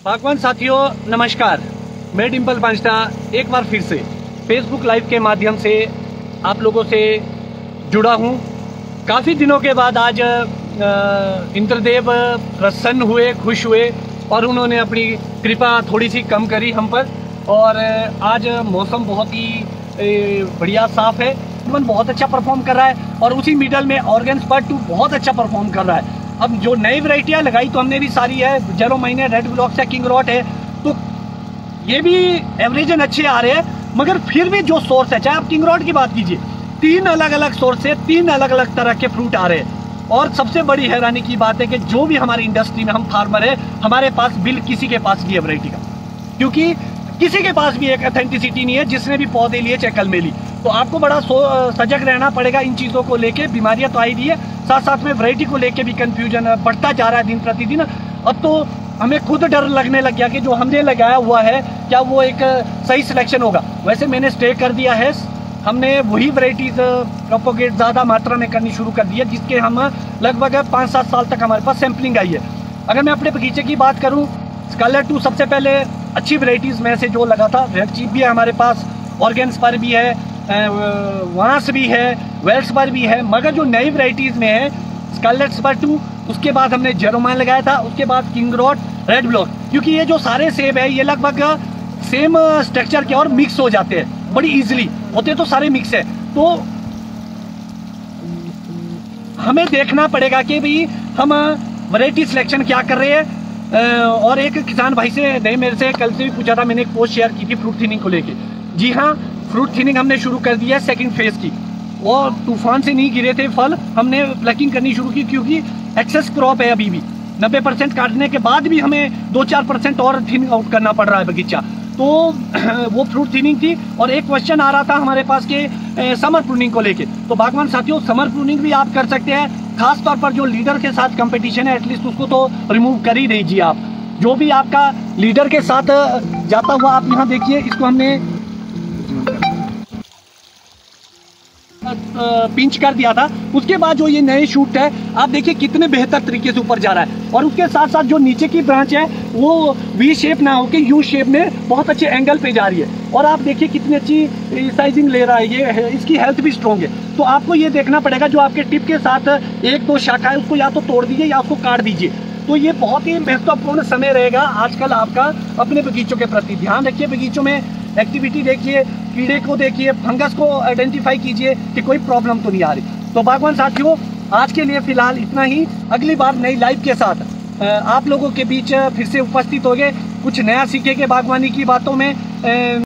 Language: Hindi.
बागवान साथियों नमस्कार, मैं डिम्पल पांचटा एक बार फिर से फेसबुक लाइव के माध्यम से आप लोगों से जुड़ा हूं। काफ़ी दिनों के बाद आज इंद्रदेव प्रसन्न हुए, खुश हुए और उन्होंने अपनी कृपा थोड़ी सी कम करी हम पर। और आज मौसम बहुत ही बढ़िया साफ है, बहुत अच्छा परफॉर्म कर रहा है और उसी मिडल में ऑर्गेन्सपर्ट 2 बहुत अच्छा परफॉर्म कर रहा है। अब जो नई वैरायटियाँ लगाई तो हमने भी सारी है, जेरो माइनर, रेड ब्लॉक्स है, किंग रॉट है, तो ये भी एवरेजन अच्छे आ रहे हैं। मगर फिर भी जो सोर्स है, चाहे आप किंग रॉट की बात कीजिए, 3 अलग अलग सोर्स से 3 अलग अलग तरह के फ्रूट आ रहे हैं। और सबसे बड़ी हैरानी की बात है कि जो भी हमारी इंडस्ट्री में हम फार्मर है, हमारे पास बिल किसी के पास नहीं है वैरायटी का, क्योंकि किसी के पास भी एक ऑथेंटिसिटी नहीं है। जिसने भी पौधे लिए चाहे कल में ली, तो आपको बड़ा सजग रहना पड़ेगा इन चीज़ों को लेके। बीमारियां तो आई रही है, साथ साथ में वैरायटी को लेके भी कंफ्यूजन बढ़ता जा रहा है दिन प्रतिदिन। अब तो हमें खुद डर लगने लग गया कि जो हमने लगाया हुआ है क्या वो एक सही सिलेक्शन होगा। वैसे मैंने स्टे कर दिया है, हमने वही वैरायटीज प्रोपोगेट ज़्यादा मात्रा में करनी शुरू कर दी है, जिसके हम लगभग 5-7 साल तक हमारे पास सैम्पलिंग आई है। अगर मैं अपने बगीचे की बात करूँ, स्कारलेट 2 सबसे पहले अच्छी वैरायटीज़ में से जो लगा था। रेड चीफ भी है हमारे पास, ऑर्गेन्सपर्ट भी है, वांस भी है, वेल्सपर्ट भी है। मगर जो नई वैरायटीज़ में है स्कारलेट 2, उसके बाद हमने जेरोमाइन लगाया था, उसके बाद किंग रॉट, रेड ब्लॉक, क्योंकि ये जो सारे सेब है ये लगभग सेम स्ट्रक्चर के और मिक्स हो जाते हैं बड़ी इजीली, होते तो सारे मिक्स है। तो हमें देखना पड़ेगा कि भाई हम वैरायटी सिलेक्शन क्या कर रहे हैं। और एक किसान भाई से नहीं, मेरे से कल से भी पूछा था, मैंने एक पोस्ट शेयर की थी फ्रूट थिनिंग को लेके। जी हाँ, फ्रूट थिनिंग हमने शुरू कर दिया है सेकंड फेज की, और तूफान से नहीं गिरे थे फल, हमने प्लकिंग करनी शुरू की, क्योंकि एक्सेस क्रॉप है अभी भी। 90% काटने के बाद भी हमें 2-4% और थिनिंग आउट करना पड़ रहा है बगीचा। तो वो फ्रूट थिनिंग थी। और एक क्वेश्चन आ रहा था हमारे पास के समर प्रूनिंग को लेके, तो बागवान साथियों समर प्रूनिंग भी आप कर सकते हैं। खास तौर पर जो लीडर के साथ कंपटीशन है, एटलीस्ट उसको तो रिमूव कर ही दीजिए आप। जो भी आपका लीडर के साथ जाता हुआ, आप यहाँ देखिए, इसको हमने पिंच कर दिया था। उसके बाद जो ये नए शूट है, आप देखिए कितने बेहतर तरीके से ऊपर जा रहा है। और उसके साथ साथ जो नीचे की ब्रांच है वो वी शेप ना होकर यू शेप में बहुत अच्छे एंगल पे जा रही है। और आप देखिए कितनी अच्छी साइजिंग ले रहा है ये, इसकी हेल्थ भी स्ट्रॉन्ग है। तो आपको ये देखना पड़ेगा, जो आपके टिप के साथ 1-2 शाखा है उसको या तो तोड़ दीजिए या उसको काट दीजिए। तो ये बहुत ही महत्वपूर्ण समय रहेगा आजकल आपका। अपने बगीचों के प्रति ध्यान रखिए, बगीचों में एक्टिविटी देखिए, कीड़े को देखिए, फंगस को आइडेंटिफाई कीजिए कि कोई प्रॉब्लम तो नहीं आ रही। तो बागवान साथियों आज के लिए फिलहाल इतना ही। अगली बार नई लाइव के साथ आप लोगों के बीच फिर से उपस्थित होंगे, कुछ नया सीखेंगे बागवानी की बातों में।